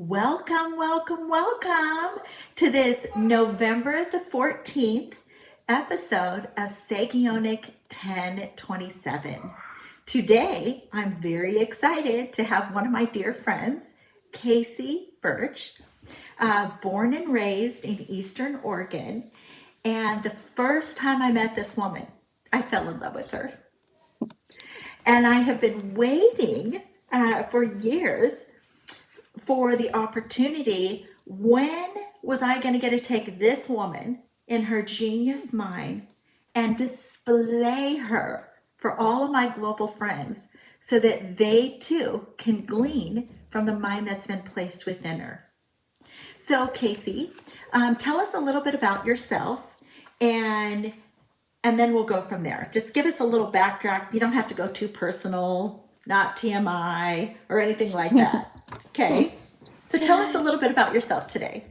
Welcome, welcome, welcome to this November the 14th episode of Sagionic 1027. Today, I'm very excited to have one of my dear friends, Kacey Birch, born and raised in Eastern Oregon. And the first time I met this woman, I fell in love with her. And I have been waiting for years for the opportunity. When was I going to get to take this woman in her genius mind and display her for all of my global friends so that they too can glean from the mind that's been placed within her? So, Kacey, tell us a little bit about yourself, and then we'll go from there. Just give us a little backtrack. You don't have to go too personal, not TMI or anything like that. Okay. So tell us a little bit about yourself today.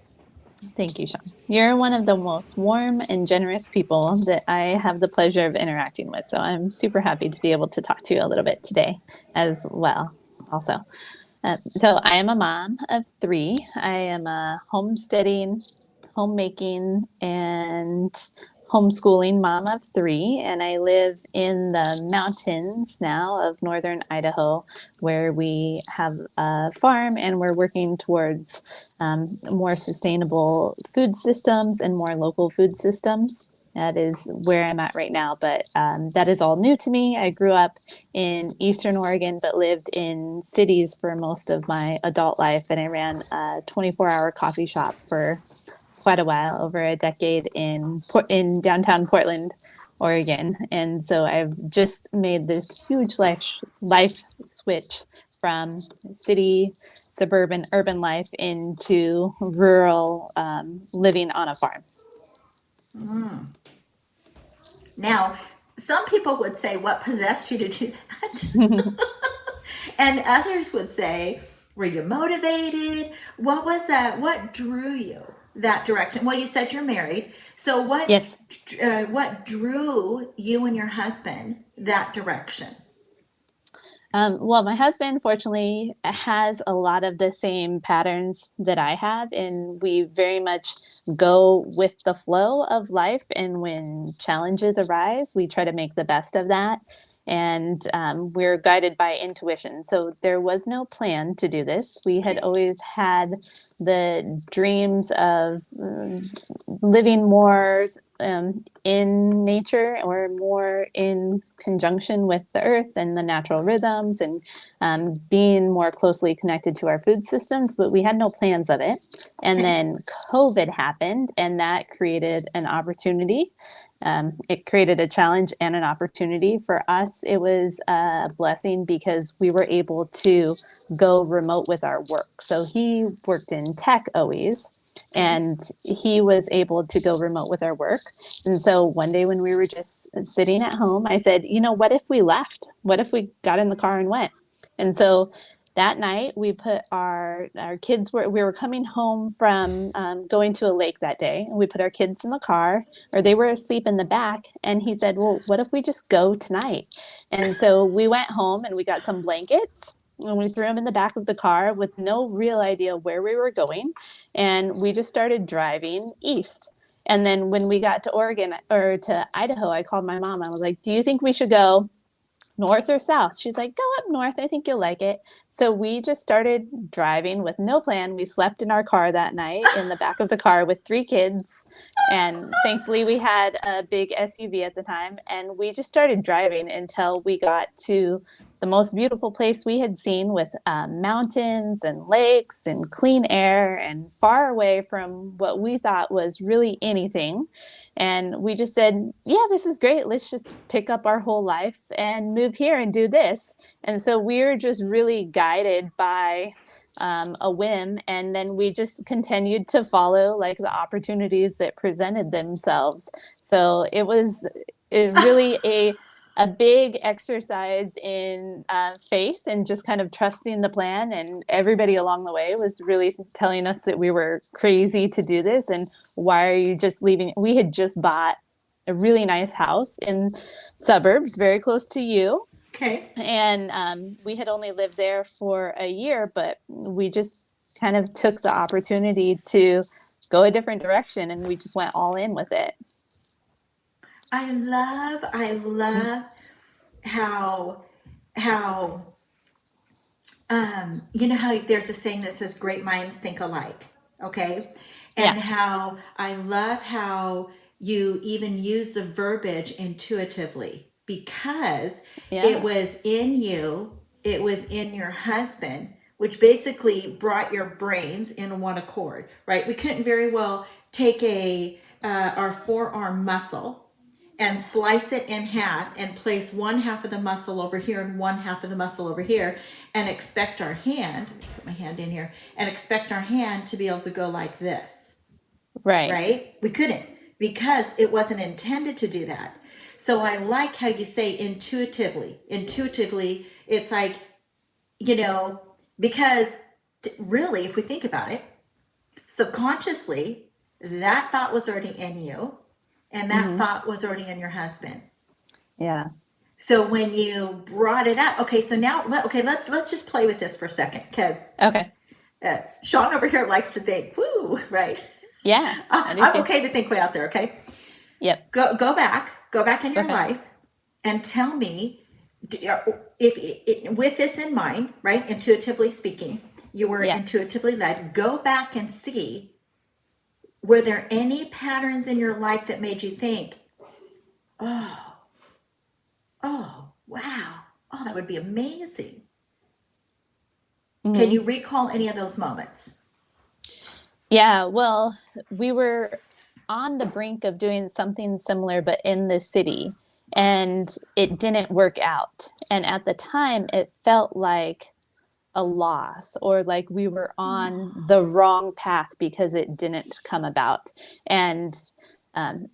Thank you, Shawn. You're one of the most warm and generous people that I have the pleasure of interacting with. So I'm super happy to be able to talk to you a little bit today as well. Also, so I am a mom of three. I am a homesteading, homemaking, and homeschooling mom of three, and I live in the mountains now of northern Idaho, where we have a farm and we're working towards more sustainable food systems and more local food systems. That is where I'm at right now, but that is all new to me. I grew up in Eastern Oregon, but lived in cities for most of my adult life, and I ran a 24-hour coffee shop for quite a while, over a decade in downtown Portland, Oregon. And so I've just made this huge life switch from city, suburban, urban life into rural living on a farm. Now, some people would say, what possessed you to do that? And others would say, were you motivated? What was that? What drew you that direction? Well, you said you're married. So Yes. What drew you and your husband that direction? Well, my husband, fortunately, has a lot of the same patterns that I have, and we very much go with the flow of life. And when challenges arise, we try to make the best of that. And we're guided by intuition. So there was no plan to do this. We had always had the dreams of living more in nature, or more in conjunction with the earth and the natural rhythms, and being more closely connected to our food systems, but we had no plans of it. And then COVID happened, and that created an opportunity. It created a challenge and an opportunity. For us, it was a blessing because we were able to go remote with our work. So he worked in tech always, and he was able to go remote with our work. And so one day when we were just sitting at home, I said, what if we left? What if we got in the car and went? And so that night we put our kids, we were coming home from going to a lake that day, and we put our kids in the car, or they were asleep in the back. And he said, well, what if we just go tonight? And so we went home and we got some blankets, and we threw them in the back of the car with no real idea where we were going. And we just started driving east. And then when we got to Oregon, or to Idaho, I called my mom. I was like, do you think we should go north or south? She's like, go up north. I think you'll like it. So we just started driving with no plan. We slept in our car that night in the back of the car with three kids. And thankfully we had a big SUV at the time. And we just started driving until we got to the most beautiful place we had seen, with mountains and lakes and clean air, and far away from what we thought was really anything. And we just said, yeah, this is great. Let's just pick up our whole life and move here and do this. And so we're just really guided by a whim. And then we just continued to follow like the opportunities that presented themselves. So it was really a big exercise in faith, and just kind of trusting the plan. And everybody along the way was really telling us that we were crazy to do this. And why are you just leaving? We had just bought a really nice house in suburbs, very close to you. Okay. And we had only lived there for a year, but we just kind of took the opportunity to go a different direction, and we just went all in with it. I love how how you know how there's a saying that says great minds think alike, okay? Yeah. And how I love how you even use the verbiage intuitively because it Yeah. was in you, it was in your husband, which basically brought your brains in one accord, right? We couldn't very well take our forearm muscle and slice it in half and place one half of the muscle over here and one half of the muscle over here and expect our hand, put my hand in here, and expect our hand to be able to go like this, Right. right? We couldn't because it wasn't intended to do that. So I like how you say intuitively. Intuitively, it's like, you know, because really, if we think about it, subconsciously, that thought was already in you and that Hmm. thought was already in your husband. Yeah. So when you brought it up, okay, so now okay, let's just play with this for a second because Okay. Shawn over here likes to think, woo, right? Yeah. I do I'm too. okay to think way out there. Okay, Yep. go back in your Okay. life, and tell me if with this in mind, right? Intuitively speaking, you were Yeah. intuitively led. Go back and see were there any patterns in your life that made you think, oh, oh, wow, oh, that would be amazing. Can Hmm. you recall any of those moments? Yeah. Well, we were on the brink of doing something similar, but in the city, and it didn't work out. And at the time, it felt like a loss, or like we were on the wrong path because it didn't come about. And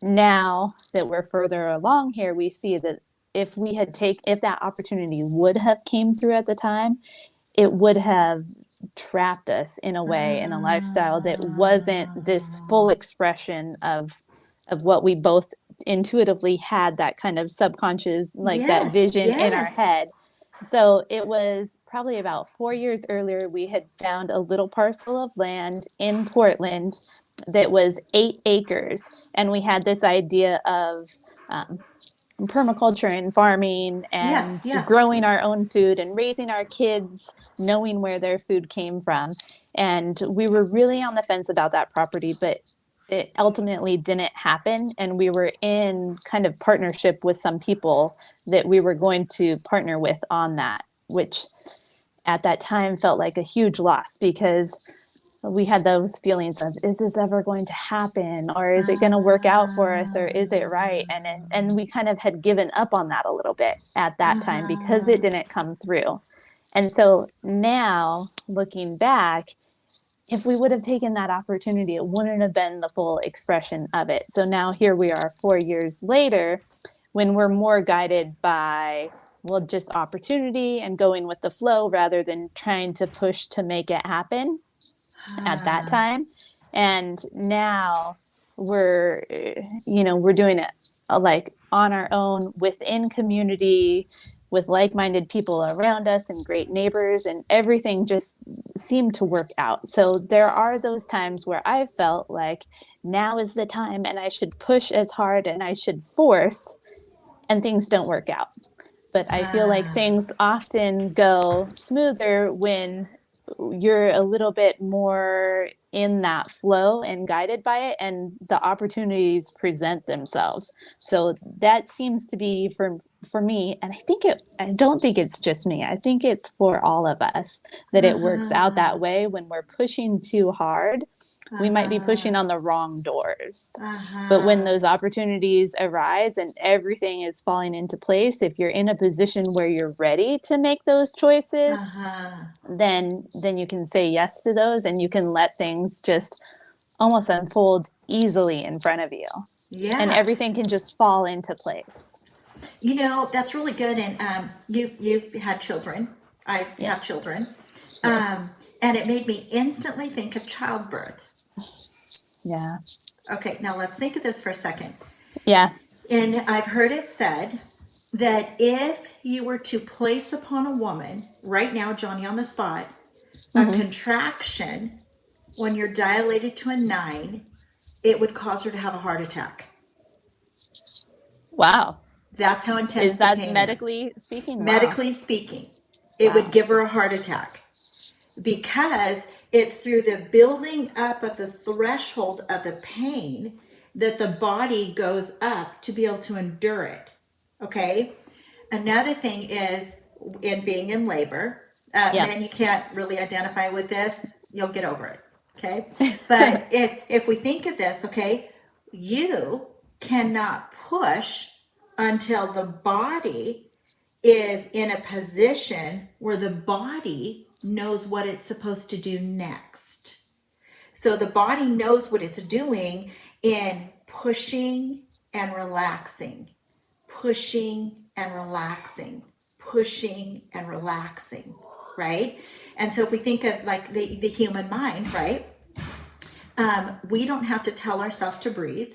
now that we're further along here, we see that if that opportunity would have came through at the time, it would have trapped us in a way, in a lifestyle that wasn't this full expression of what we both intuitively had, that kind of subconscious, like that Yes, vision in our yes. head. So it was probably about 4 years earlier, we had found a little parcel of land in Portland that was 8 acres. And we had this idea of um, permaculture and farming Yeah, and yeah. growing our own food and raising our kids, knowing where their food came from. And we were really on the fence about that property, but it ultimately didn't happen. And we were in kind of partnership with some people that we were going to partner with on that, which at that time felt like a huge loss because we had those feelings of, is this ever going to happen, or is it going to work out for us, or is it right? And we kind of had given up on that a little bit at that time because it didn't come through. And so now looking back, if we would have taken that opportunity, it wouldn't have been the full expression of it. So now here we are 4 years later, when we're more guided by, well, just opportunity and going with the flow rather than trying to push to make it happen at that time. And now we're, we're doing it like on our own within community with like-minded people around us and great neighbors, and everything just seemed to work out. So there are those times where I felt like now is the time and I should push as hard and I should force, and things don't work out. But I feel like things often go smoother when you're a little bit more in that flow and guided by it, and the opportunities present themselves. So that seems to be for me, and I don't think it's just me. I think it's for all of us that it works out that way. When we're pushing too hard, we might be pushing on the wrong doors. But when those opportunities arise and everything is falling into place, if you're in a position where you're ready to make those choices, then you can say yes to those, and you can let things just almost unfold easily in front of you. And Yeah. everything can just fall into place. You know, that's really good. And you've had children. I have Yes. children. Yes. And it made me instantly think of childbirth. Yeah. Okay, now let's think of this for a second. Yeah. And I've heard it said that if you were to place upon a woman right now, Johnny, on the spot, a Mm-hmm. contraction, when you're dilated to a 9, it would cause her to have a heart attack. Wow. That's how intense Is the that pain is. medically speaking? Wow. Medically speaking, it would Wow. give her a heart attack because it's through the building up of the threshold of the pain that the body goes up to be able to endure it. Okay. Another thing is in being in labor, Yeah. men, you can't really identify with this. You'll get over it. Okay. But if we think of this, okay, you cannot push until the body is in a position where the body knows what it's supposed to do next. So the body knows what it's doing in pushing and relaxing, pushing and relaxing, pushing and relaxing, right? And so if we think of like the human mind, right? We don't have to tell ourselves to breathe.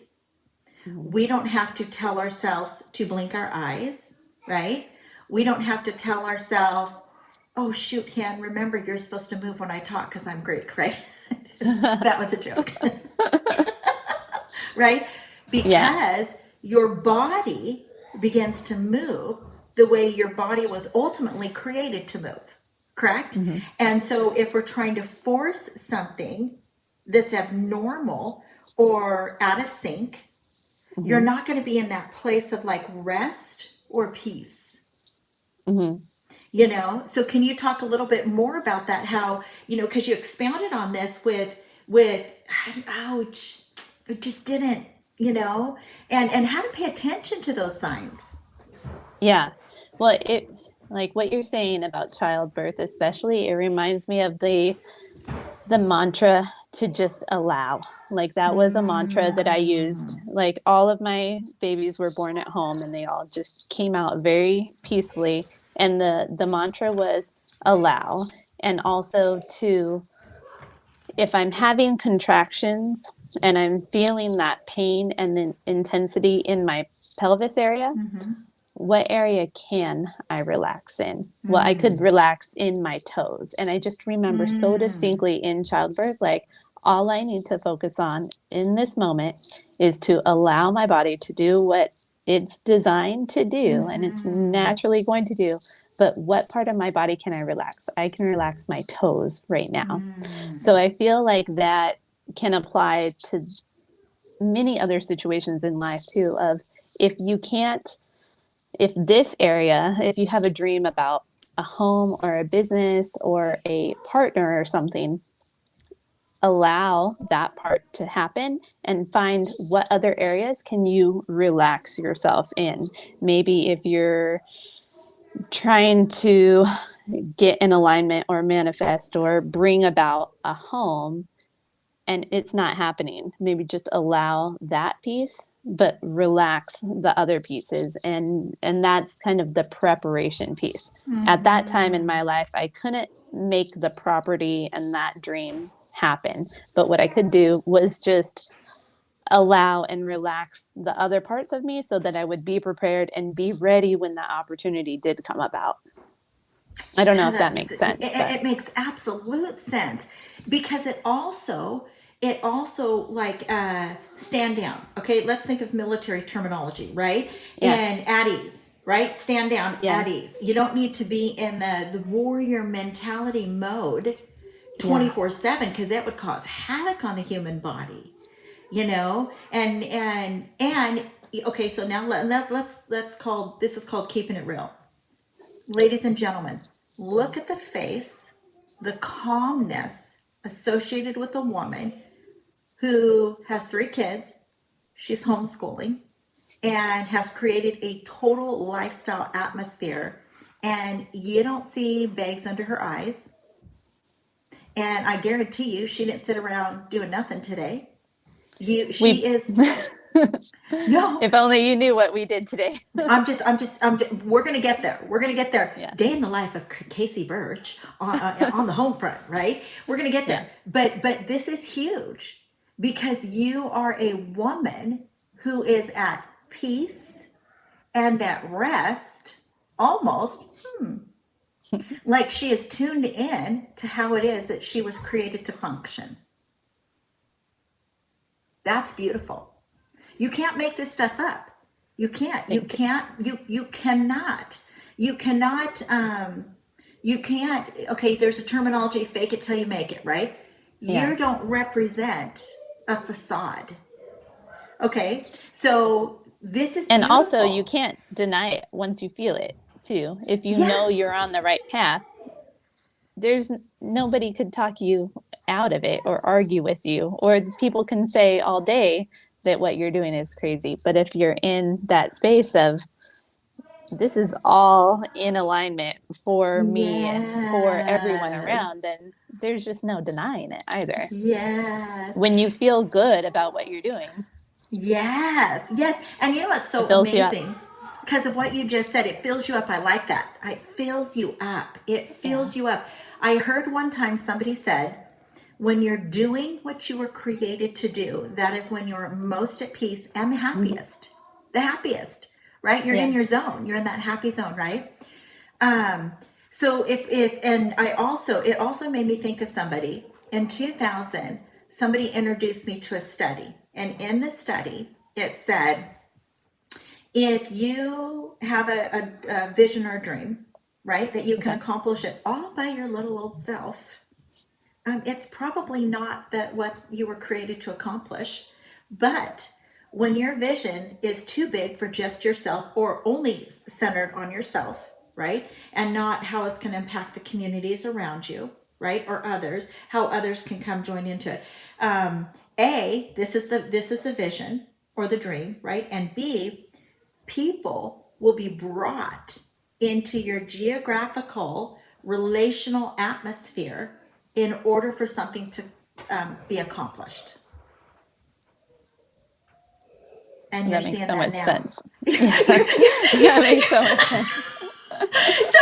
Mm-hmm. We don't have to tell ourselves to blink our eyes, right? We don't have to tell ourselves, oh, shoot, Han, remember you're supposed to move when I talk because I'm Greek, right? That was a joke, right? Yeah. Because your body begins to move the way your body was ultimately created to move, correct? Mm-hmm. And so if we're trying to force something that's abnormal or out of sync, you're Mm-hmm. not going to be in that place of like rest or peace. Mm-hmm. So can you talk a little bit more about that, how, because you expounded on this with ouch, it just didn't, and how to pay attention to those signs. Yeah. Well, it like what you're saying about childbirth, especially, it reminds me of the mantra to just allow. Like that was a mantra that I used. Like all of my babies were born at home and they all just came out very peacefully. And the mantra was allow. And also to, if I'm having contractions and I'm feeling that pain and the intensity in my pelvis area, what area can I relax in? Well, I could relax in my toes. And I just remember so distinctly in childbirth, like all I need to focus on in this moment is to allow my body to do what it's designed to do and it's naturally going to do. But what part of my body can I relax? I can relax my toes right now. So I feel like that can apply to many other situations in life too, of if you can't, if this area, if you have a dream about a home or a business or a partner or something, allow that part to happen and find what other areas can you relax yourself in. Maybe if you're trying to get in alignment or manifest or bring about a home, and it's not happening, maybe just allow that piece but relax the other pieces, and that's kind of the preparation piece. At that time in my life I couldn't make the property and that dream happen, but what I could do was just allow and relax the other parts of me so that I would be prepared and be ready when the opportunity did come about. I don't know Yeah, if that that's makes it, sense, but it makes absolute sense because it also like stand down. Okay, let's think of military terminology, right? yeah, And at ease, right? Stand down yeah, at ease. You don't need to be in the warrior mentality mode yeah, 24/7 because that would cause havoc on the human body. And okay, so now let's call this is called keeping it real. Ladies and gentlemen, look at the face, the calmness associated with a woman who has 3 kids, she's homeschooling, and has created a total lifestyle atmosphere. And you don't see bags under her eyes. And I guarantee you, she didn't sit around doing nothing today. She we is, no, if only you knew what we did today. we're going to get there. We're going to get there. Yeah, Day in the life of Kacey Birch on the home front, right? We're going to get yeah, there. But this is huge because you are a woman who is at peace and at rest almost Like she is tuned in to how it is that she was created to function. That's beautiful. You can't make this stuff up. You can't. You Thank you. can't. You cannot. You cannot. You can't. Okay, there's a terminology: fake it till you make it. Right? Yeah. You don't represent a facade. Okay, so this is And also, you beautiful. can't deny it once you feel it, too. If you Yeah. know you're on the right path, there's nobody could talk you out of it or argue with you, or people can say all day that what you're doing is crazy. But if you're in that space of this is all in alignment for me and for everyone around, Yes. then there's just no denying it either. Yes. When you feel good about what you're doing, Yes, yes. And you know what's it so fills you up. amazing? Because of what you just said, it fills you up. I like that. It fills you up. It Yeah. fills you up. I heard one time somebody said, when you're doing what you were created to do, that is when you're most at peace and the Mhm. happiest. The happiest, right? You're in Yeah. your zone. You're in that happy zone, right? Um, so if and I also it also made me think of somebody in 2000. Somebody introduced me to a study, and in the study it said if you have a vision or a dream, right, that you can Okay. accomplish it all by your little old self, it's probably not that what you were created to accomplish. But when your vision is too big for just yourself or only centered on yourself, right? And not how it's going to impact the communities around you, right? Or others, how others can come join into it. This is the vision or the dream, right? And B, people will be brought into your geographical relational atmosphere in order for something to be accomplished. And you're That makes seeing so that much now. sense. Yeah. That makes so much sense. So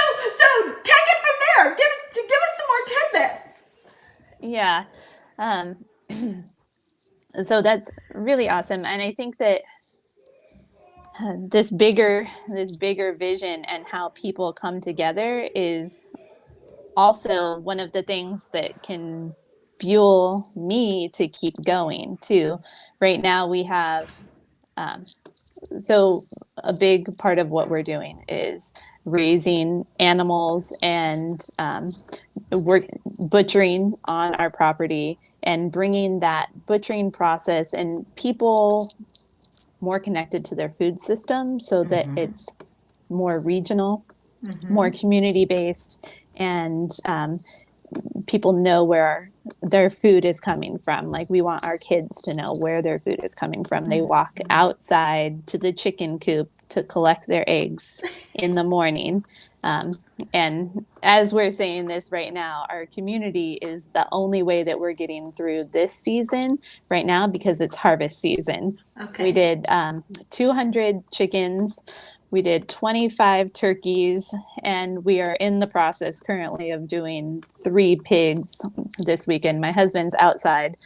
take it from there. Give us some more tidbits. Yeah. Um, so that's really awesome. And I think that this bigger vision and how people come together is also one of the things that can fuel me to keep going too. Right now we have um, so a big part of what we're doing is raising animals and we're butchering on our property and bringing that butchering process and people more connected to their food system so that it's more regional, more community based, and people know where their food is coming from. Like we want our kids to know where their food is coming from. They walk outside to the chicken coop to collect their eggs in the morning. Um, and as we're saying this right now, our community is the only way that we're getting through this season right now because it's harvest season. We Okay. did 200 chickens. We did 25 turkeys, and we are in the process currently of doing 3 pigs this weekend. My husband's outside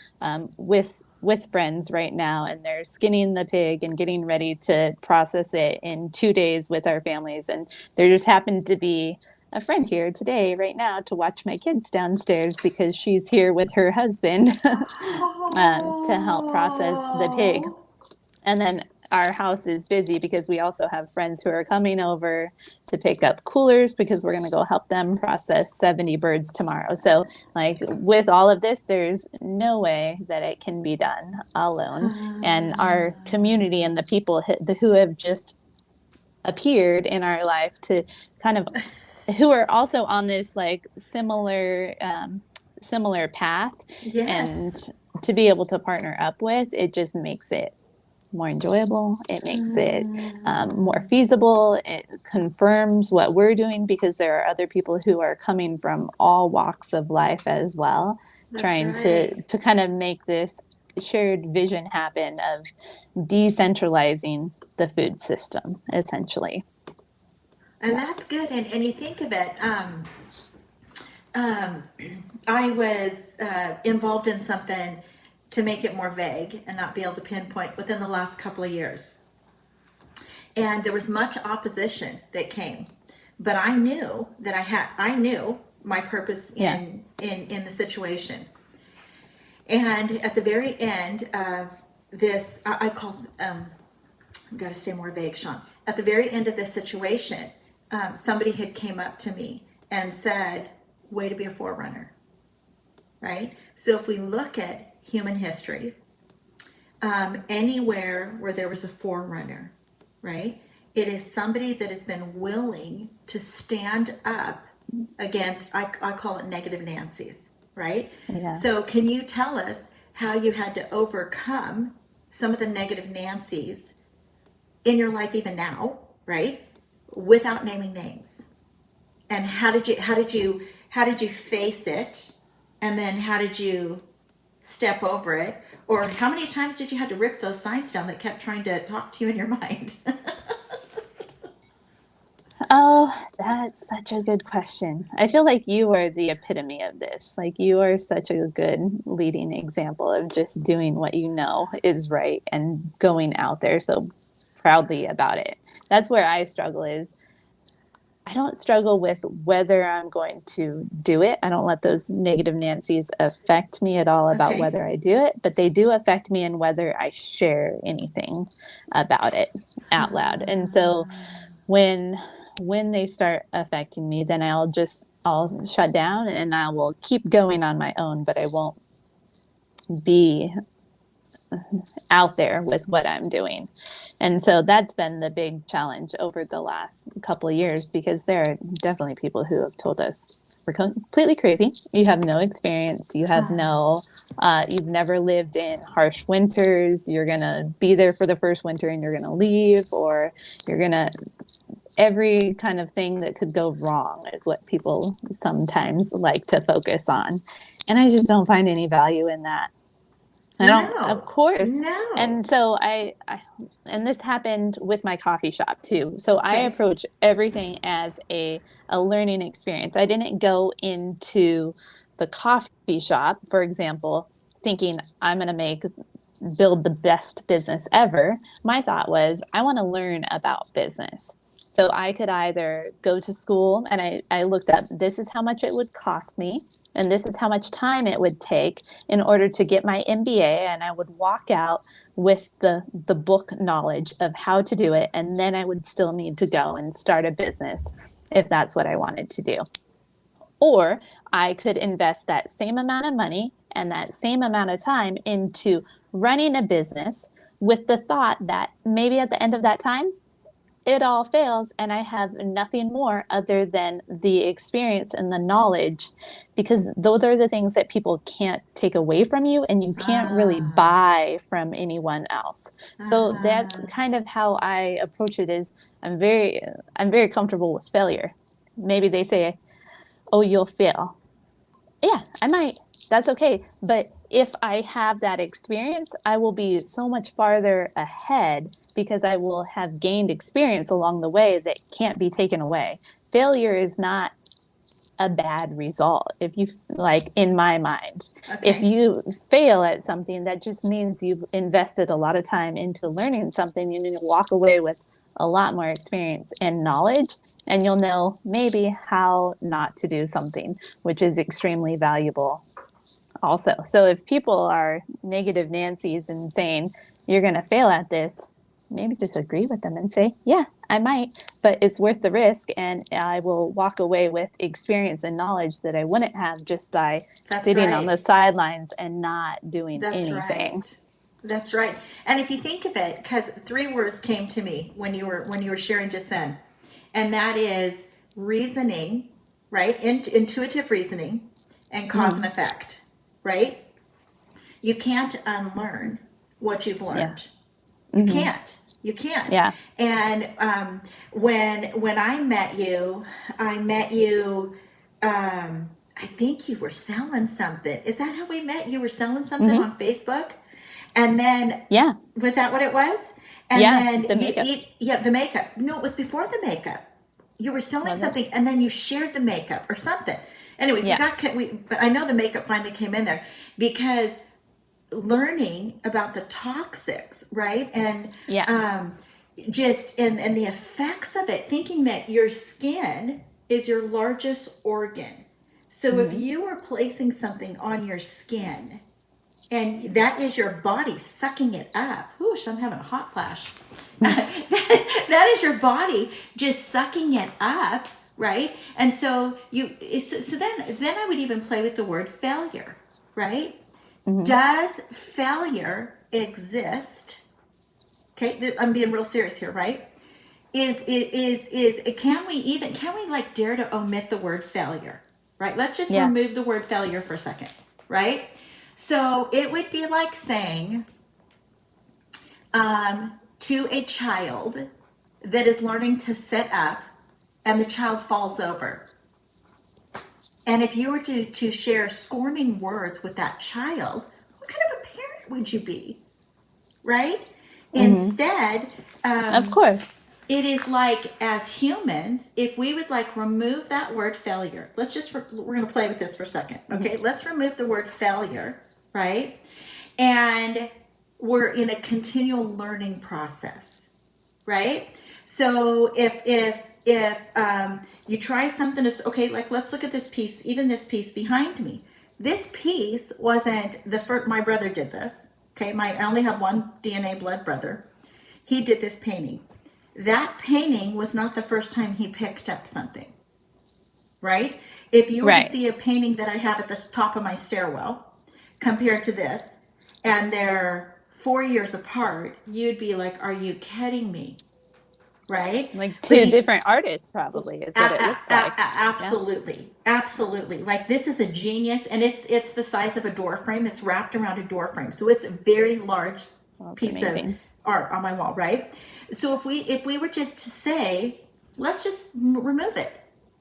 with friends right now, and they're skinning the pig and getting ready to process it in 2 days with our families. And there just happened to be a friend here today, right now, to watch my kids downstairs because she's here with her husband to help process the pig. Oh. And then our house is busy because we also have friends who are coming over to pick up coolers because we're going to go help them process 70 birds tomorrow. So, like, with all of this, there's no way that it can be done alone. And our community and the people who have just appeared in our life to kind of who are also on this like similar path and Yes. to be able to partner up with it just makes it more enjoyable. It makes it more feasible. It confirms what we're doing because there are other people who are coming from all walks of life as well, That's trying right. to kind of make this shared vision happen of decentralizing the food system, essentially. And Yeah. that's good. And you think of it, um, I was involved in something to make it more vague and not be able to pinpoint within the last couple of years. And there was much opposition that came but I knew that I knew my purpose Yeah. in the situation. And at the very end of this, I call, I've got to stay more vague, Shawn. At the very end of this situation, somebody had came up to me and said, way to be a forerunner, right? So if we look at human history, anywhere where there was a forerunner, right? It is somebody that has been willing to stand up against, I call it negative Nancy's, right? Yeah. So can you tell us how you had to overcome some of the negative Nancy's in your life even now, right? Without naming names. And how did you face it? And then how did you step over it? Or how many times did you have to rip those signs down that kept trying to talk to you in your mind? Oh, that's such a good question. I feel like you are the epitome of this. Like you are such a good leading example of just doing what you know is right and going out there so proudly about it. That's where I struggle is I don't struggle with whether I'm going to do it. I don't let those negative Nancy's affect me at all about Okay. whether I do it, but they do affect me in whether I share anything about it out loud. And so when they start affecting me, then I'll shut down and I will keep going on my own, but I won't be out there with what I'm doing. And so that's been the big challenge over the last couple of years because there are definitely people who have told us we're completely crazy. You have no experience. You have you've never lived in harsh winters. You're going to be there for the first winter and you're going to leave, or you're going to, every kind of thing that could go wrong is what people sometimes like to focus on. And I just don't find any value in that. I don't, of No, course. no. And so and this happened with my coffee shop too. So I Okay. approach everything as a learning experience. I didn't go into the coffee shop, for example, thinking I'm going to build the best business ever. My thought was, I want to learn about business. So I could either go to school and I looked up, this is how much it would cost me, and this is how much time it would take in order to get my MBA. And I would walk out with the book knowledge of how to do it. And then I would still need to go and start a business if that's what I wanted to do. Or I could invest that same amount of money and that same amount of time into running a business with the thought that maybe at the end of that time, it all fails and I have nothing more other than the experience and the knowledge, because those are the things that people can't take away from you and you can't really Ah, buy from anyone else. So that's uh-huh. kind of how I approach it is I'm very comfortable with failure. Maybe they say, "Oh, you'll fail." Yeah, I might. That's okay. But if I have that experience, I will be so much farther ahead because I will have gained experience along the way that can't be taken away. Failure is not a bad result. If you, like, in my mind, if Okay. you fail at something, that just means you've invested a lot of time into learning something. You need to walk away with a lot more experience and knowledge, and you'll know maybe how not to do something, which is extremely valuable also. So if people are negative Nancy's and saying you're going to fail at this, maybe just agree with them and say, yeah, I might, but it's worth the risk. And I will walk away with experience and knowledge that I wouldn't have just by That's sitting on the right. sidelines and not doing That's anything. right. That's right. And if you think of it, because three words came to me when you were sharing just then, and that is reasoning, right? Intuitive reasoning and cause and Mm, effect, right? You can't unlearn what you've yeah. learned. You Hmm. can't. You can't. Yeah. And when I met you. I think you were selling something. Is that how we met? You were selling something Hmm. on Facebook, and then Yeah. was that what it was? And Yeah. then The makeup. yeah, the makeup. No, it was before the makeup. You were selling Was it? something, and then you shared the makeup or something. Anyways, Yeah. but I know the makeup finally came in there because learning about the toxics, right? And Yeah. um, just and the effects of it, thinking that your skin is your largest organ. So if Hmm. you are placing something on your skin and that is your body sucking it up, whoosh, I'm having a hot flash. That is your body just sucking it up, right? And so then I would even play with the word failure, right? Hmm. Does failure exist? Okay, I'm being real serious here, right? Is can we like dare to omit the word failure, right? Let's just Yeah. remove the word failure for a second, right? So it would be like saying to a child that is learning to sit up and the child falls over. And if you were to share scorning words with that child, what kind of a parent would you be, right? Hmm. Instead, Of course. it is like as humans, if we would like remove that word failure, we're going to play with this for a second. Hmm. Okay, let's remove the word failure, right? And we're in a continual learning process, right? So if you try something, okay, like let's look at this piece, even this piece behind me. This piece wasn't the first. My brother did this. Okay, I only have one DNA blood brother. He did this painting. That painting was not the first time he picked up something, right? If you were to Right. see a painting that I have at the top of my stairwell compared to this, and they're 4 years apart, you'd be like, are you kidding me? Right? Like But two different artists, probably, is what it looks like. Yeah. absolutely, absolutely. Like this is a genius, and it's the size of a door frame. It's wrapped around a door frame, so it's a very large Well, it's piece of amazing. art on my wall, right? So if we were just to say, let's just remove it,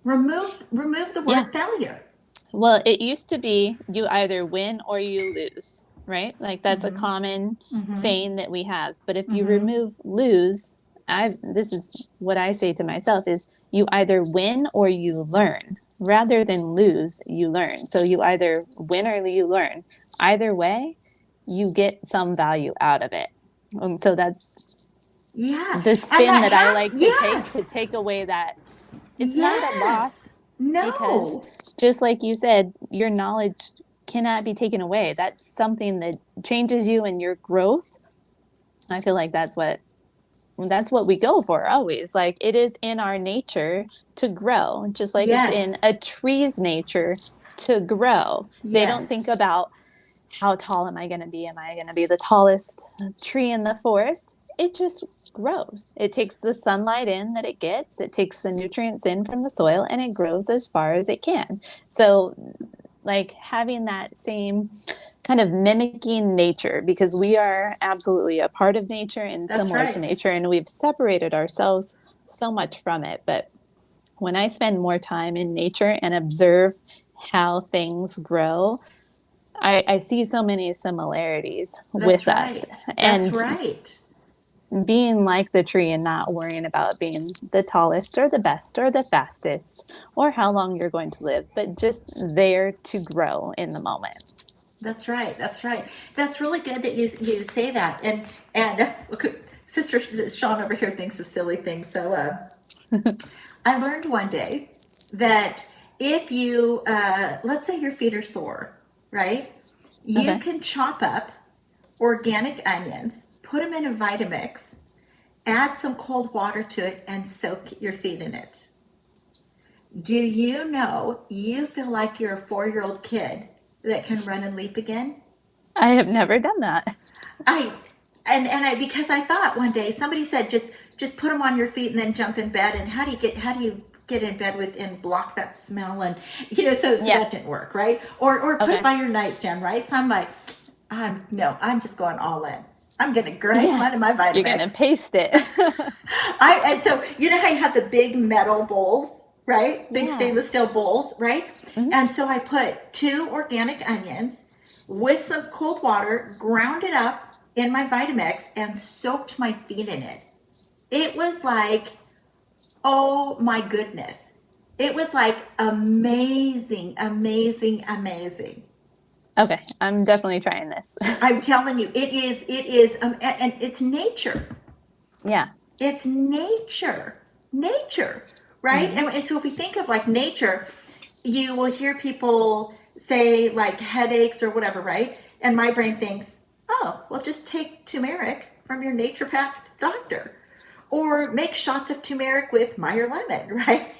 remove the Yeah. word failure. Well, it used to be you either win or you lose, right? Like that's a common saying that we have. But if you remove lose, I this is what I say to myself is you either win or you learn. Rather than lose, you learn. So you either win or you learn. Either way, you get some value out of it. So that's Yeah, the and spin that that I has like to yes, take away that it's not a yes, loss because no, just like you said, your knowledge cannot be taken away. That's something that changes you and your growth. I feel like that's what we go for always. Like it is in our nature to grow, just like it's in yes, a tree's nature to grow. They don't yes, think about how tall am I going to be? Am I going to be the tallest tree in the forest? It just grows. It takes the sunlight in that it gets, it takes the nutrients in from the soil, and it grows as far as it can. So, like having that same kind of mimicking nature, because we are absolutely a part of nature and that's similar to right. nature, and we've separated ourselves so much from it. But when I spend more time in nature and observe how things grow, I see so many similarities That's with us. right. That's And right. being like the tree and not worrying about being the tallest or the best or the fastest or how long you're going to live, but just there to grow in the moment. That's right. That's right. That's really good that you say that. And Sister Shawn over here thinks of silly things. So I learned one day that if you let's say your feet are sore, right? You Okay. can chop up organic onions, put them in a Vitamix, add some cold water to it, and soak your feet in it. Do you know you feel like you're a 4-year-old kid that can run and leap again? I have never done that. I and I because I thought one day somebody said just put them on your feet and then jump in bed. And how do you get in bed with and block that smell? And so Yeah. that didn't work, right? Or put it Okay. by your nightstand, right? So I'm like, I'm just going all in. I'm gonna grind Yeah. one of my You're going to Vitamix. paste it. And so you know how you have the big metal bowls, right? Big Yeah. stainless steel bowls, right? Mhm. And so I put 2 organic onions with some cold water, ground it up in my Vitamix, and soaked my feet in it. It was like, oh my goodness. It was like amazing, amazing, amazing. Okay. I'm definitely trying this. I'm telling you, it is, and it's nature. Yeah. It's nature, right? Mm-hmm. And so if we think of like nature, you will hear people say like headaches or whatever, right? And my brain thinks, oh, well, just take turmeric from your naturopath doctor or make shots of turmeric with Meyer lemon, right?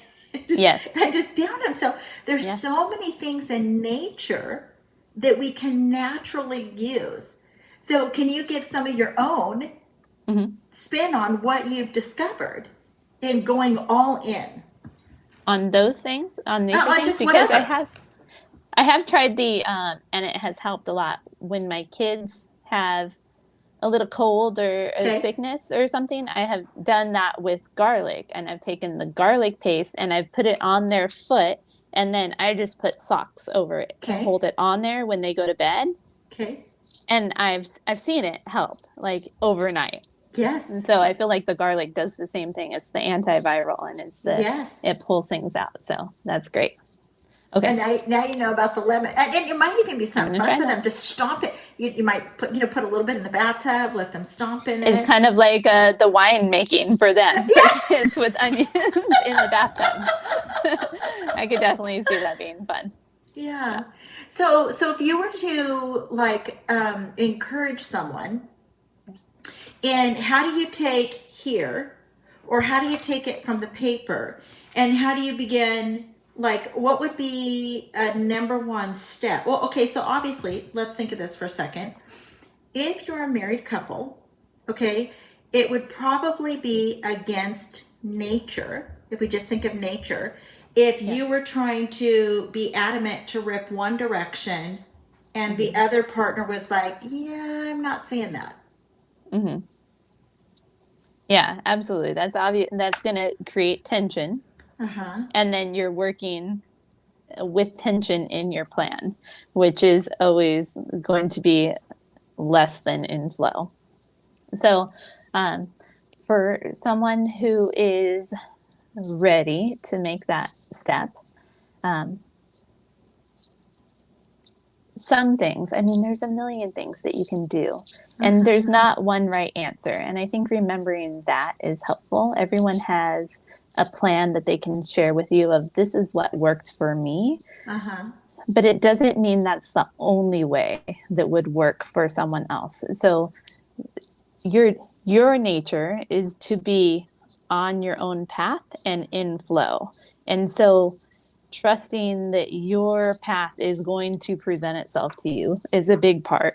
Yes. And just down them. So there's Yeah. so many things in nature that we can naturally use. So can you give some of your own Mm-hmm. spin on what you've discovered in going all in? On those things, on nature On things, just because whatever. I have tried the and it has helped a lot when my kids have a little cold or a Okay. sickness or something. I have done that with garlic, and I've taken the garlic paste and I've put it on their foot, and then I just put socks over it to Okay. hold it on there when they go to bed. Okay. And I've seen it help like overnight. Yes. And so I feel like the garlic does the same thing. It's the antiviral and Yes. it pulls things out. So that's great. Okay. And now you know about the lemon. And it might even be I'm something gonna fun try for them that. to stomp it. You might put a little bit in the bathtub, let them stomp in It's it. kind of like the wine making for them, for Yeah. kids with onions in the bathtub. I could definitely see that being fun. Yeah. Yeah. So if you were to like encourage someone, and how do you take here, or how do you take it from the paper, and how do you begin? Like, what would be a number one step? Well, okay, so obviously, let's think of this for a second. If you're a married couple, okay, it would probably be against nature, if we just think of nature, if Yeah. you were trying to be adamant to rip one direction and the Mm-hmm. other partner was like, yeah, I'm not seeing that. Mm-hmm. Yeah, absolutely. That's obvious. That's going to create tension. Uh-huh. And then you're working with tension in your plan, which is always going to be less than in flow. So, um, for someone who is ready to make that step, um, some things, I mean, there's a million things that you can do, and there's Uh-huh. not one right answer. And I think remembering that is helpful. Everyone has a plan that they can share with you of this is what worked for me, Uh-huh. but it doesn't mean that's the only way that would work for someone else. So your your nature is to be on your own path and in flow. And so trusting that your path is going to present itself to you is a big part.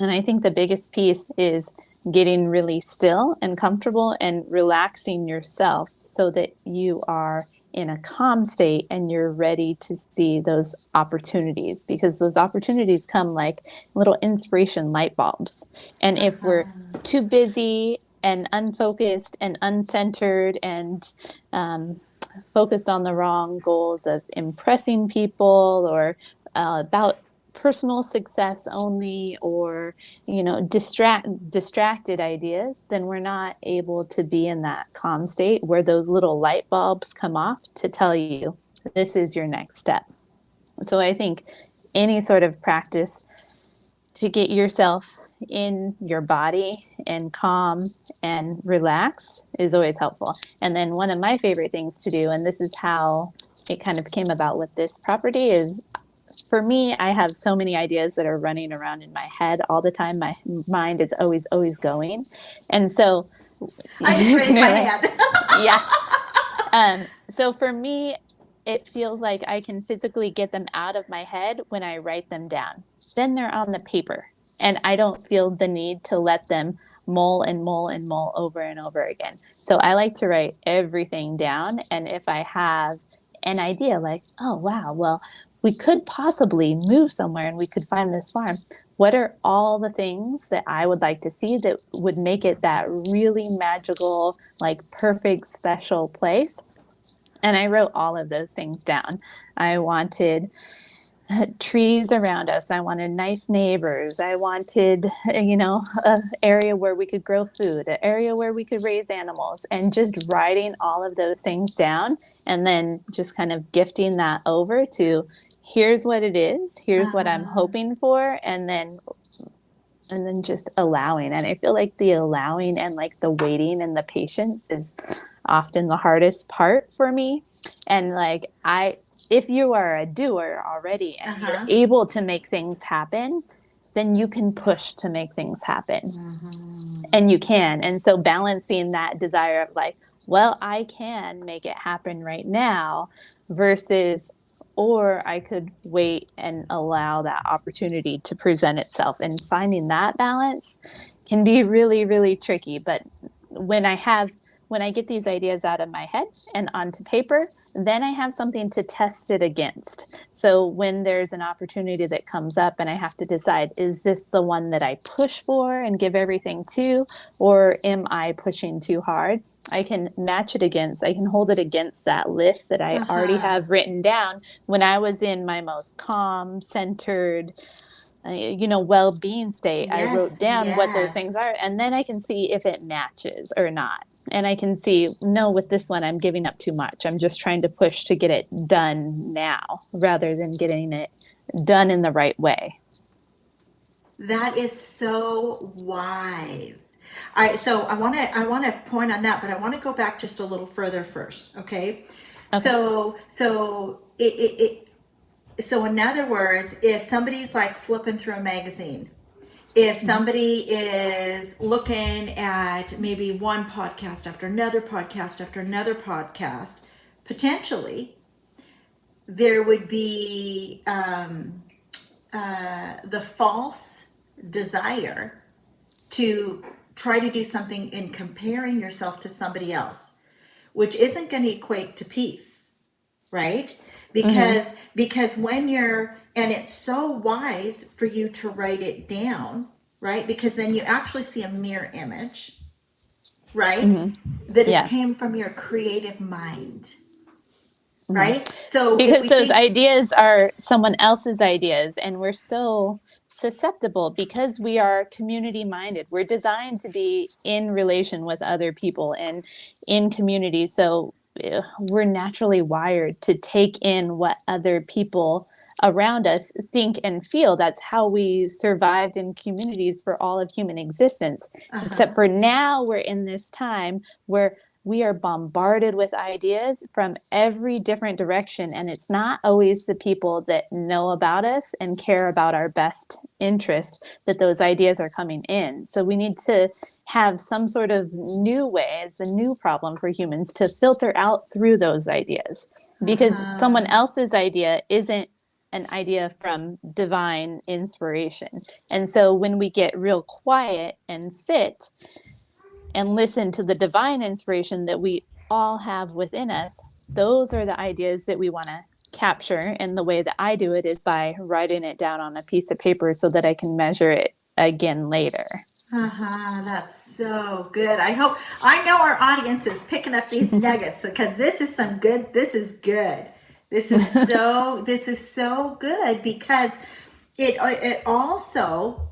And I think the biggest piece is getting really still and comfortable and relaxing yourself so that you are in a calm state and you're ready to see those opportunities, because those opportunities come like little inspiration light bulbs. And if we're too busy and unfocused and uncentered and focused on the wrong goals of impressing people or about personal success only, or distracted ideas, then we're not able to be in that calm state where those little light bulbs come off to tell you this is your next step. So I think any sort of practice to get yourself in your body and calm and relaxed is always helpful. And then one of my favorite things to do, and this is how it kind of came about with this property, is for me, I have so many ideas that are running around in my head all the time. My mind is always going. And so, I just raised my like, hand. yeah. So for me, it feels like I can physically get them out of my head when I write them down. Then they're on the paper, and I don't feel the need to let them mull and mull and mull over and over again. So I like to write everything down. And if I have an idea like, oh, wow, well, we could possibly move somewhere and we could find this farm. What are all the things that I would like to see that would make it that really magical, like perfect, special place? And I wrote all of those things down. I wanted trees around us. I wanted nice neighbors. I wanted, an area where we could grow food, an area where we could raise animals, and just writing all of those things down and then just kind of gifting that over to here's what it is, here's what I'm Uh-huh. hoping for, and then and then just allowing. And I feel like the allowing and like the waiting and the patience is often the hardest part for me. And like, if you are a doer already and you're Uh-huh. able to make things happen, then you can push to make things happen. And you can. And so balancing that desire of like, well, I can make it happen right now versus, or I could wait and allow that opportunity to present itself. And finding that balance can be really, really tricky. But when I have, when I get these ideas out of my head and onto paper, then I have something to test it against. So when there's an opportunity that comes up and I have to decide, is this the one that I push for and give everything to, or am I pushing too hard? I can match it against, I can hold it against that list that I already Uh-huh. have written down when I was in my most calm, centered, well-being state. I Yes, wrote down what those things yes. are, and then I can see if it matches or not. And I can see, no, with this one, I'm giving up too much. I'm just trying to push to get it done now rather than getting it done in the right way. That is so wise. So I want to point on that, but I want to go back just a little further first, okay? Okay. So in other words, if somebody's like flipping through a magazine, if Mm-hmm. somebody is looking at maybe one podcast after another podcast after another podcast, potentially there would be the false desire to try to do something in comparing yourself to somebody else, which isn't going to equate to peace, right? Mm-hmm. Because when you're, and it's so wise for you to write it down, right? Because then you actually see a mirror image, right? Mm-hmm. That has Yeah. came from your creative mind, Mm-hmm. right? So if Because we those think, ideas are someone else's ideas, and we're so susceptible because we are community minded. We're designed to be in relation with other people and in community. So we're naturally wired to take in what other people around us think and feel. That's how we survived in communities for all of human existence. uh-huh, Except for now, we're in this time where we are bombarded with ideas from every different direction, and it's not always the people that know about us and care about our best interest that those ideas are coming in. So we need to have some sort of new way, it's a new problem for humans, to filter out through those ideas, because someone uh-huh. else's idea isn't an idea from divine inspiration. And so when we get real quiet and sit and listen to the divine inspiration that we all have within us, those are the ideas that we want to capture. And the way that I do it is by writing it down on a piece of paper so that I can measure it again later. Uh-huh, that's so good. I know our audience is picking up these nuggets because this is some good, this is good. This is so good because it also,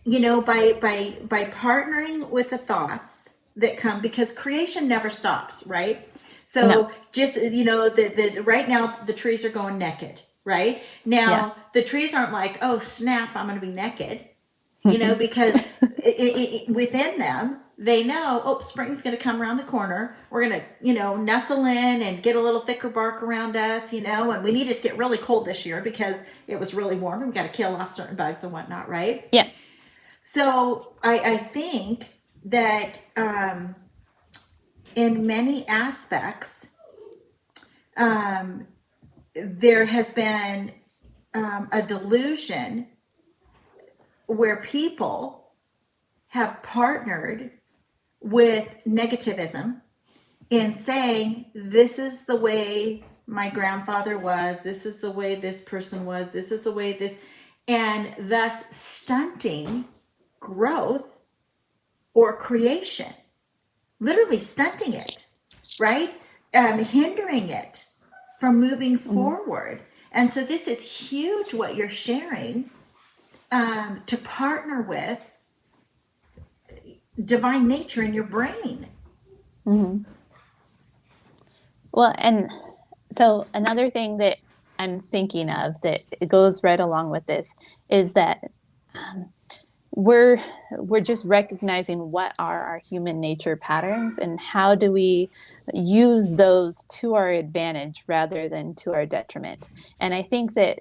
by partnering with the thoughts that come, because creation never stops, right? No. So just, the right now the trees are going naked, right? Yeah. Now the trees aren't like, oh snap, I'm going to be naked, because within them, they know, oh, spring's going to come around the corner. We're going to, nestle in and get a little thicker bark around us, and we needed to get really cold this year because it was really warm and we got to kill off certain bugs and whatnot, right? Yeah. So I think that in many aspects, there has been a delusion where people have partnered with negativism in saying, this is the way my grandfather was, this is the way this person was, this is the way this, and thus stunting growth or creation, literally stunting it, right? Hindering it from moving Mm-hmm. forward. And so this is huge what you're sharing, to partner with divine nature in your brain. Mm-hmm. Well, and so another thing that I'm thinking of that goes right along with this is that we're just recognizing what are our human nature patterns and how do we use those to our advantage rather than to our detriment. And I think that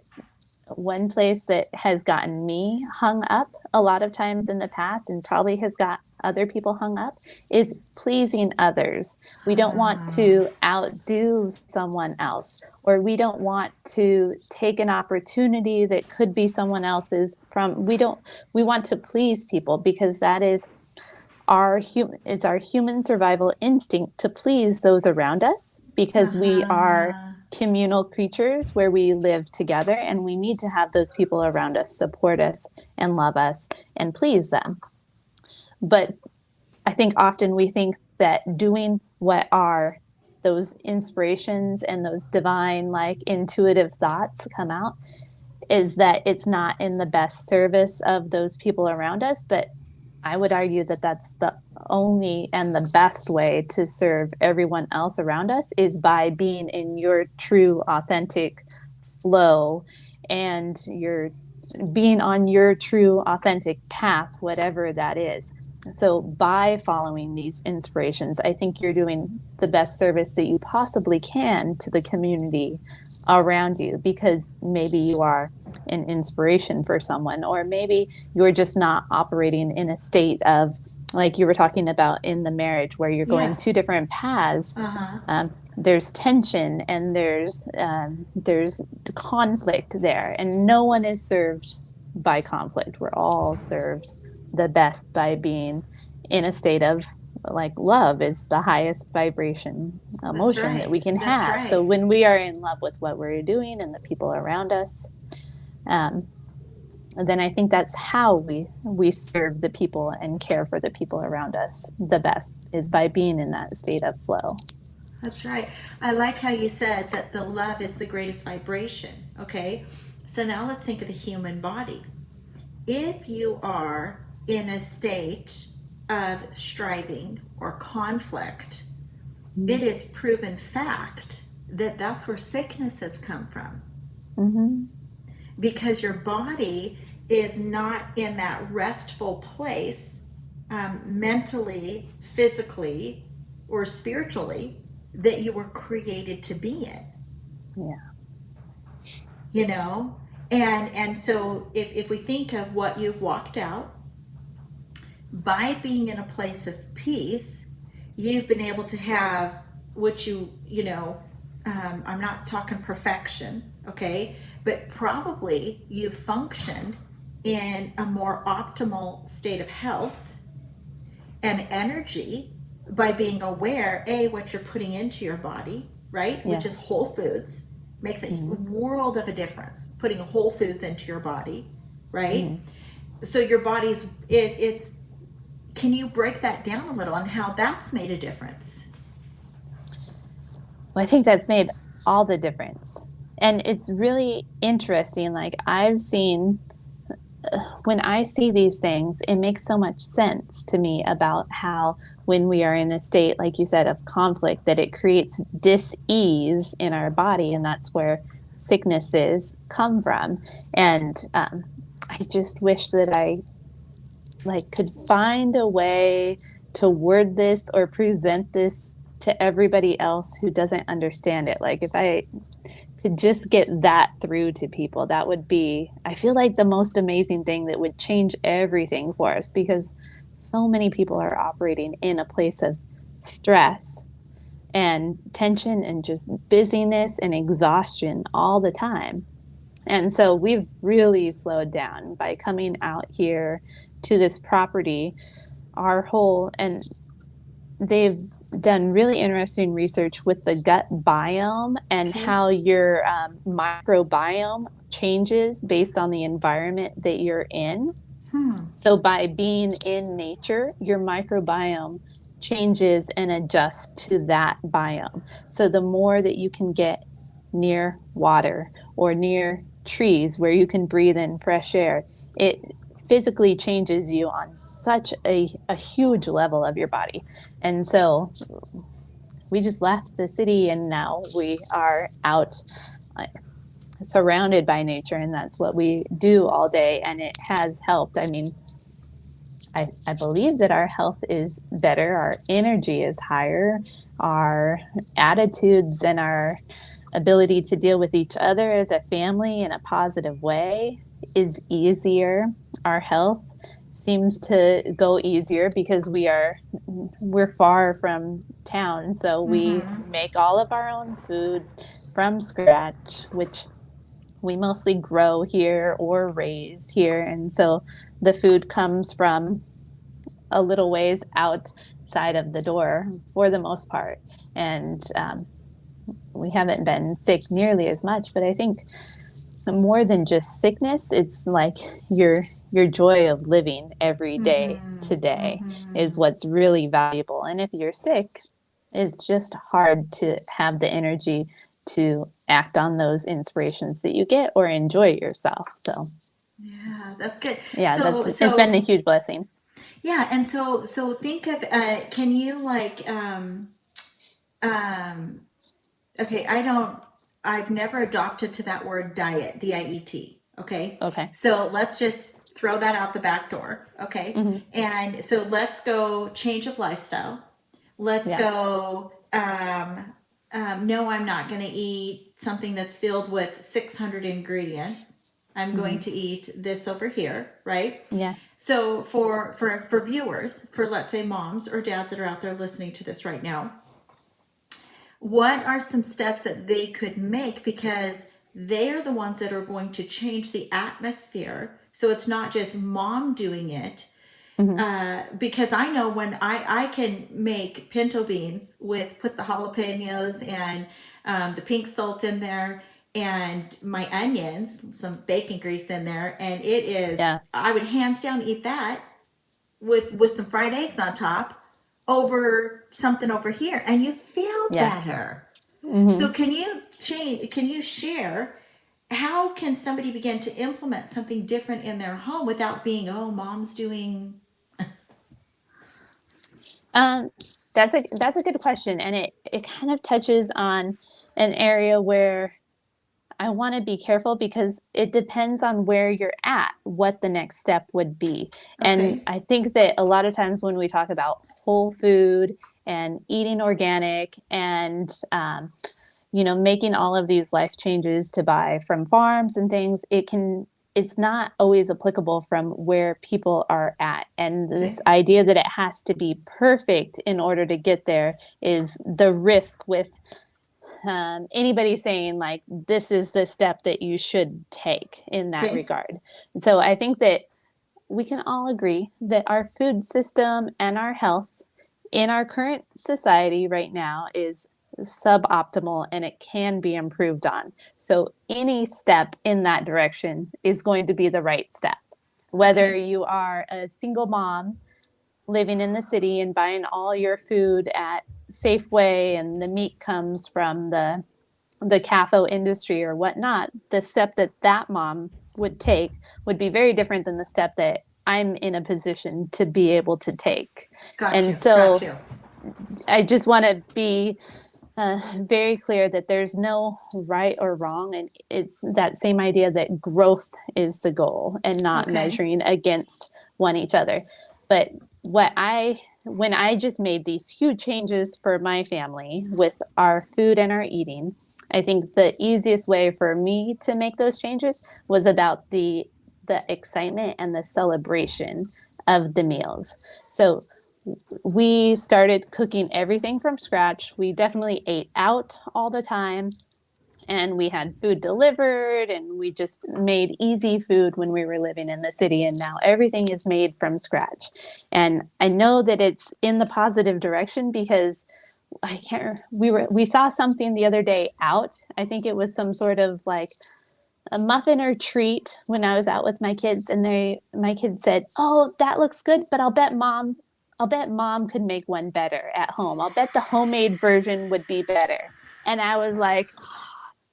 one place that has gotten me hung up a lot of times in the past and probably has got other people hung up is pleasing others. We don't want to outdo someone else, or we don't want to take an opportunity that could be someone else's from we want to please people because that is it's our human survival instinct to please those around us because we are communal creatures where we live together and we need to have those people around us support us and love us and please them. But I think often we think that doing what are those inspirations and those divine, like intuitive thoughts come out is that it's not in the best service of those people around us. But I would argue that that's the only and the best way to serve everyone else around us is by being in your true, authentic flow and your being on your true, authentic path, whatever that is. So by following these inspirations, I think you're doing the best service that you possibly can to the community around you because maybe you are an inspiration for someone, or maybe you're just not operating in a state of, like you were talking about in the marriage where you're going two different paths. There's tension and there's conflict there, and no one is served by conflict. We're all served the best by being in a state of, like, love is the highest vibration emotion that we can have. Right. So when we are in love with what we're doing and the people around us, then I think that's how we serve the people and care for the people around us the best, is by being in that state of flow. That's right. I like how you said that the love is the greatest vibration. Okay. So now let's think of the human body. If you are in a state of striving or conflict, it is proven fact that that's where sicknesses come from. Because your body is not in that restful place, mentally, physically, or spiritually, that you were created to be in. Yeah. You know? And so if we think of what you've walked out, by being in a place of peace, you've been able to have what I'm not talking perfection, okay? But probably you've functioned in a more optimal state of health and energy by being aware, what you're putting into your body, right? Which is whole foods. Makes a world of a difference, putting whole foods into your body, right? So your body's, it's, can you break that down a little on how that's made a difference? Well, I think that's made all the difference. And it's really interesting. Like, I've seen, when I see these things, it makes so much sense to me about how when we are in a state, like you said, of conflict, that it creates dis-ease in our body. And that's where sicknesses come from. And I just wish that I could find a way to word this or present this to everybody else who doesn't understand it. Like, if I could just get that through to people, that would be, I feel like, the most amazing thing that would change everything for us, because so many people are operating in a place of stress and tension and just busyness and exhaustion all the time. And so we've really slowed down by coming out here to this property, and they've done really interesting research with the gut biome and how your microbiome changes based on the environment that you're in. So by being in nature, your microbiome changes and adjusts to that biome. So the more that you can get near water or near trees where you can breathe in fresh air, it physically changes you on such a huge level of your body. And so we just left the city and now we are out surrounded by nature, and that's what we do all day, and it has helped. I mean, I believe that our health is better, our energy is higher, our attitudes and our ability to deal with each other as a family in a positive way is easier. Our health seems to go easier because we're far from town, so we Mm-hmm. make all of our own food from scratch, which we mostly grow here or raise here, and so the food comes from a little ways outside of the door for the most part. And we haven't been sick nearly as much, but I think more than just sickness, it's like your joy of living every day Mm-hmm. today is Mm-hmm. what's really valuable. And if you're sick, it's just hard to have the energy to act on those inspirations that you get or enjoy yourself. So Yeah, that's good. yeah, So, it's been a so huge blessing. yeah, and so think of can you like um okay, I've never adopted to that word diet, D-I-E-T. Okay. Okay. So let's just throw that out the back door. Okay. Hmm. And so let's go change of lifestyle. Let's Yeah. go, no, I'm not going to eat something that's filled with 600 ingredients. I'm going Hmm. to eat this over here, right? Yeah. So for viewers, for let's say moms or dads that are out there listening to this right now, what are some steps that they could make, because they are the ones that are going to change the atmosphere, so it's not just mom doing it. Hmm. Because I know when I can make pinto beans with, put the jalapenos and the pink salt in there and my onions, some bacon grease in there, and it is, Yeah. I would hands down eat that with some fried eggs on top over something over here, and you feel Yeah. better. So Hmm. can you change, can you share how can somebody begin to implement something different in their home without being, oh, mom's doing. Um, that's a good question, and it kind of touches on an area where I want to be careful because it depends on where you're at, what the next step would be. And Okay. I think that a lot of times when we talk about whole food and eating organic and making all of these life changes to buy from farms and things, it's not always applicable from where people are at. And this Okay. idea that it has to be perfect in order to get there is the risk with anybody saying like this is the step that you should take in that Okay. regard. So I think that we can all agree that our food system and our health in our current society right now is suboptimal and it can be improved on. So any step in that direction is going to be the right step. Whether Okay. you are a single mom living in the city and buying all your food at Safeway and the meat comes from the CAFO industry or whatnot, the step that that mom would take would be very different than the step that I'm in a position to be able to take. Got And you. Got so you. I just want to be very clear that there's no right or wrong. And it's that same idea that growth is the goal and not Okay. measuring against one each other. But when I just made these huge changes for my family with our food and our eating, I think the easiest way for me to make those changes was about the excitement and the celebration of the meals. So we started cooking everything from scratch. We definitely ate out all the time and we had food delivered and we just made easy food when we were living in the city, and now everything is made from scratch. And I know that it's in the positive direction because I can't we saw something the other day out. I think it was some sort of like a muffin or treat when I was out with my kids, and my kids said, "Oh, that looks good, but I'll bet mom could make one better at home. I'll bet the homemade version would be better." And I was like,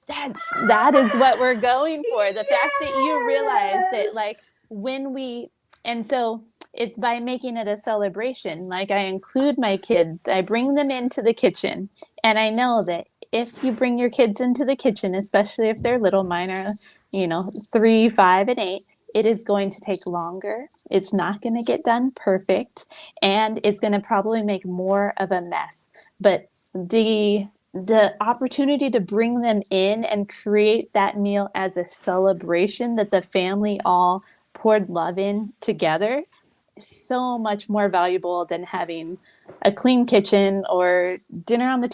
that is what we're going for. The fact that you realize that Yes. like when we and so it's by making it a celebration. Like I include my kids, I bring them into the kitchen, and I know that if you bring your kids into the kitchen, especially if they're little, mine are, 3, 5, and 8, it is going to take longer. It's not going to get done perfect, and it's going to probably make more of a mess. But the opportunity to bring them in and create that meal as a celebration that the family all poured love in together is so much more valuable than having a clean kitchen or dinner on the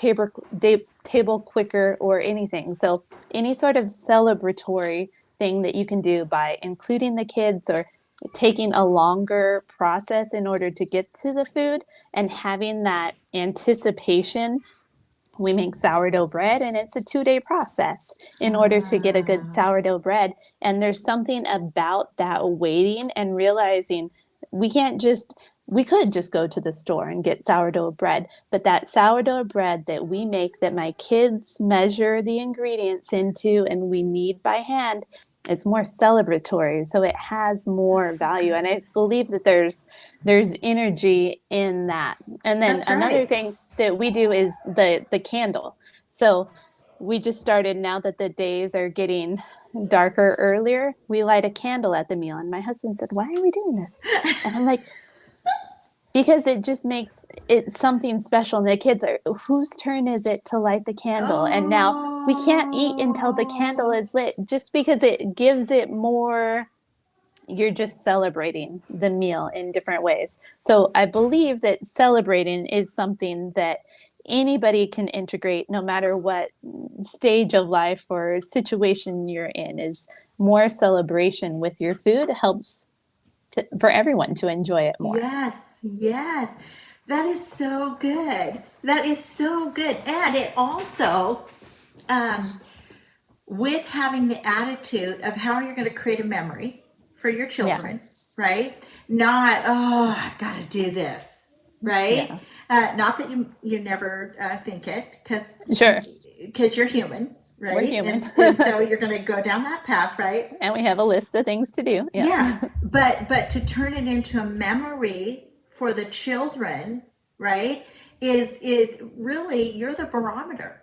table quicker or anything. So any sort of celebratory thing that you can do by including the kids or taking a longer process in order to get to the food and having that anticipation. We make sourdough bread, and it's a 2-day process in order to get a good Ah, sourdough bread. And there's something about that waiting and realizing we can't just we could just go to the store and get sourdough bread, but that sourdough bread that we make, that my kids measure the ingredients into and we knead by hand, is more celebratory, so it has more that's so value. And good. I believe that there's energy in that. And then That's another right. thing that we do is the candle. So we just started, now that the days are getting darker earlier, we light a candle at the meal. And my husband said, "Why are we doing this?" And I'm like, because it just makes it something special. And the kids are, whose turn is it to light the candle? And now we can't eat until the candle Oh, is lit, just because it gives it more. You're just celebrating the meal in different ways. So I believe that celebrating is something that anybody can integrate, no matter what stage of life or situation you're in. Is more celebration with your food helps for everyone to enjoy it more. yes, yes. That is so good. That is so good. And it also, um, with having the attitude of how you're going to create a memory for your Yeah, children, right? Not, oh, I've got to do this, right? yeah, Not that you never think it, sure. because you're human, We're right? human. And so you're going to go down that path, right? And we have a list of things to do. Yeah. Yeah, but to turn it into a memory for the children, right? Is really, you're the barometer.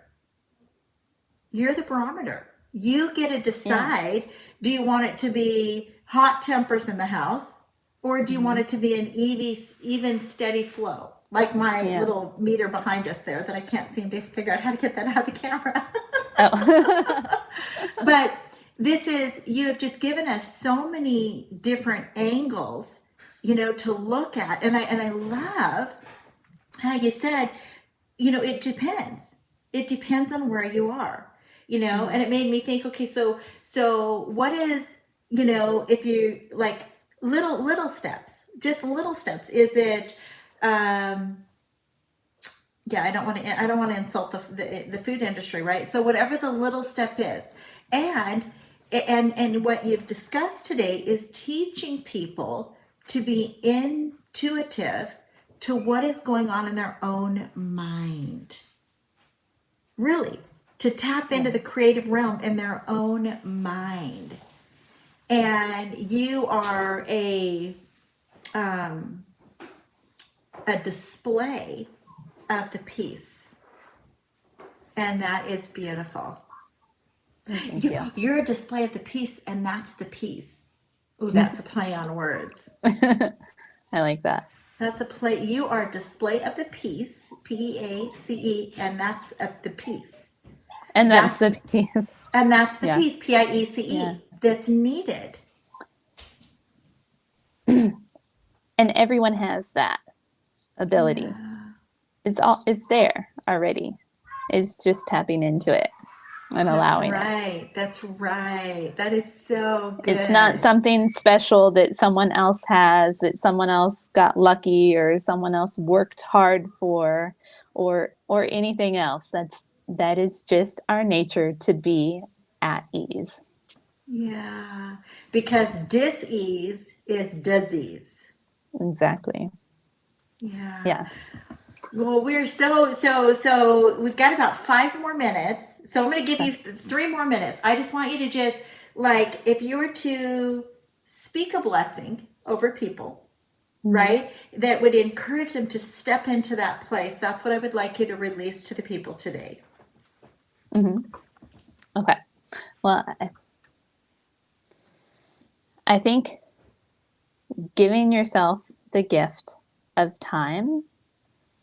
You're the barometer. You get to Yeah. decide, do you want it to be hot tempers in the house, or do you want Hmm. it to be an even steady flow? Like my Yeah. little meter behind us there that I can't seem to figure out how to get that out of the camera. Oh. But you have just given us so many different angles, to look at. And I love how you said, it depends. It depends on where you are, Hmm. and it made me think, okay, so what is, if you like little steps, just little steps. Is it, um, yeah, I don't want to insult the food industry, right? So whatever the little step is, and and what you've discussed today is teaching people to be intuitive to what is going on in their own mind, really, to tap into Yeah. the creative realm in their own mind. And you are a display of the peace, and that is beautiful. Thank you. You're a display of the peace, and that's the peace. Ooh, that's a play on words. I like that. That's a play. You are a display of the peace, PEACE, and that's of the peace. And that's That's the piece. and that's the Yeah. peace, Yeah. PIECE, that's needed. And everyone has that ability. Yeah, It's there already. It's just tapping into it and that's allowing it. right. That's right. That is so It's not good. something special that someone else has, that someone else got lucky or someone else worked hard for, or anything else. That is just our nature to be at ease. Yeah, because dis-ease is disease. Exactly. Yeah. Yeah. Well, we're so we've got about 5 more minutes. So I'm going to give Okay. you 3 more minutes. I just want you to just, like, if you were to speak a blessing over people, Hmm. right? That would encourage them to step into that place. That's what I would like you to release to the people today. Hmm. Okay. Well, I think giving yourself the gift of time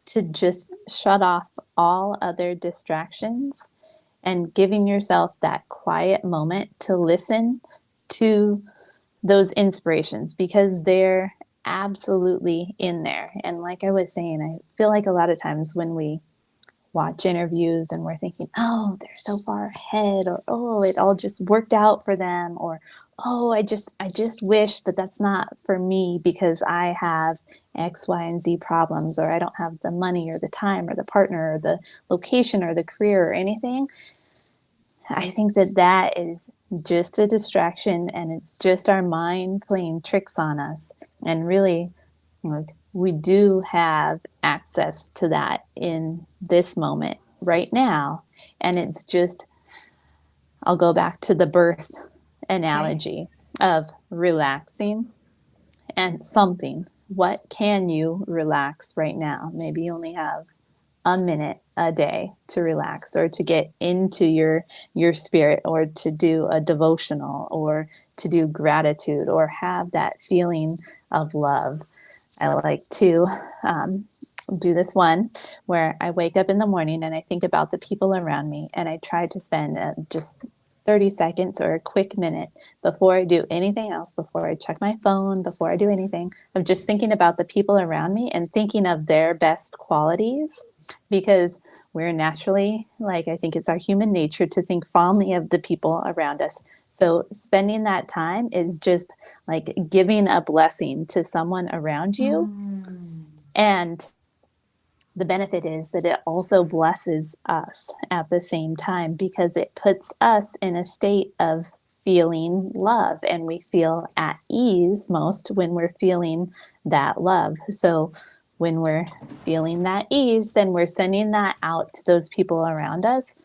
to just shut off all other distractions and giving yourself that quiet moment to listen to those inspirations, because they're absolutely in there. And like I was saying, I feel like a lot of times when we watch interviews and we're thinking, oh, they're so far ahead, or oh, it all just worked out for them, or oh, I just wish, but that's not for me because I have X, Y, and Z problems, or I don't have the money or the time or the partner or the location or the career or anything. I think that that is just a distraction, and it's just our mind playing tricks on us. And really, like, we do have access to that in this moment right now. And it's just, I'll go back to the birth Okay. analogy of relaxing and something. What can you relax right now? Maybe you only have a minute a day to relax, or to get into your spirit, or to do a devotional, or to do gratitude, or have that feeling of love. I like to do this one where I wake up in the morning and I think about the people around me, and I try to spend just 30 seconds or a quick minute before I do anything else, before I check my phone, before I do anything, of just thinking about the people around me and thinking of their best qualities, because we're naturally, like, I think it's our human nature to think fondly of the people around us. So spending that time is just like giving a blessing to someone around you. Mm. And the benefit is that it also blesses us at the same time, because it puts us in a state of feeling love, and we feel at ease most when we're feeling that love. So when we're feeling that ease, then we're sending that out to those people around us.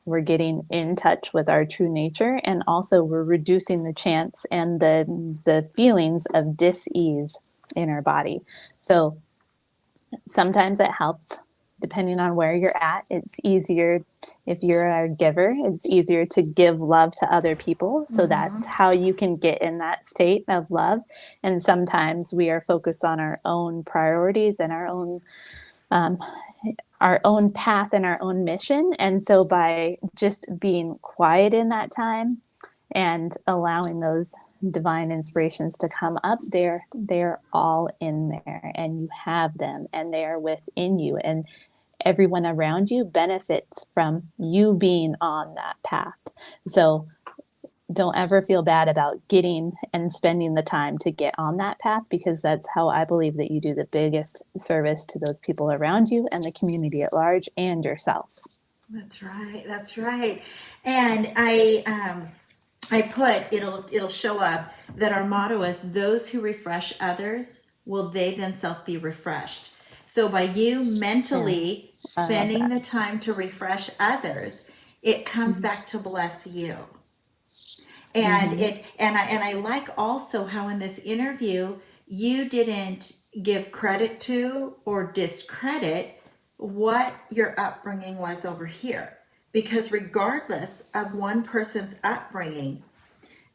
We're getting in touch with our true nature, and also we're reducing the chance and the feelings of dis-ease in our body. So sometimes it helps, depending on where you're at. It's easier if you're a giver, it's easier to give love to other people. So that's how you can get in that state of love. And sometimes we are focused on our own priorities and our own path and our own mission. And so by just being quiet in that time and allowing those divine inspirations to come up, they're all in there, and you have them, and they are within you, and everyone around you benefits from you being on that path. So don't ever feel bad about getting and spending the time to get on that path, because that's how I believe that you do the biggest service to those people around you and the community at large and yourself. That's right. That's right. And I put it'll show up that our motto is those who refresh others will they themselves be refreshed. So by you Yeah, mentally I love spending that. the time to refresh others, it comes Mm-hmm. back to bless you. And Mm-hmm. I like also how in this interview you didn't give credit to or discredit what your upbringing was over here, because regardless of one person's upbringing,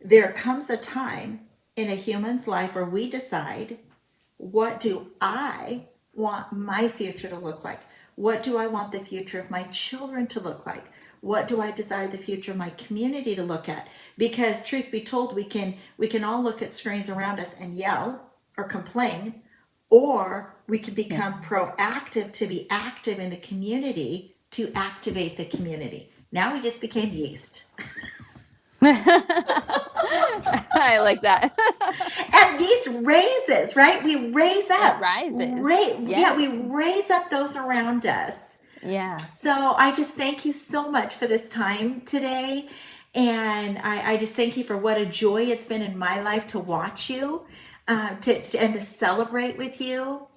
there comes a time in a human's life where we decide, what do I want my future to look like? What do I want the future of my children to look like? What do I desire the future of my community to look at? Because truth be told, we can all look at screens around us and yell or complain, or we can Yeah. become proactive to be active in the community to activate the community. Now we just became yeast. I like that. And yeast raises, right? We raise It up. rises. Yeah, we Yes. raise up those around us. Yeah. So I just thank you so much for this time today. And I just thank you for what a joy it's been in my life to watch you, and to celebrate with you.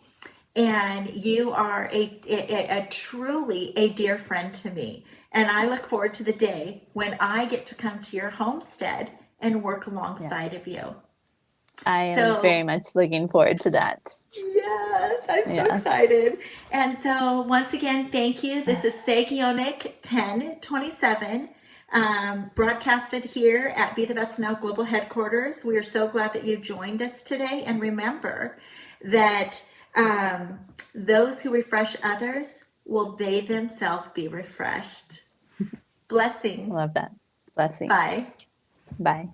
And you are a truly a dear friend to me. And I look forward to the day when I get to come to your homestead and work Yeah. alongside of you. I am very So much looking forward to that. yes, I'm so Yes. excited. And so once again, thank you. This is Sagionic 1027. broadcasted here at Be the Best Now Global Headquarters. We are so glad that you joined us today. And remember that those who refresh others will they themselves be refreshed. Blessings. Love that. Blessings. Bye. Bye.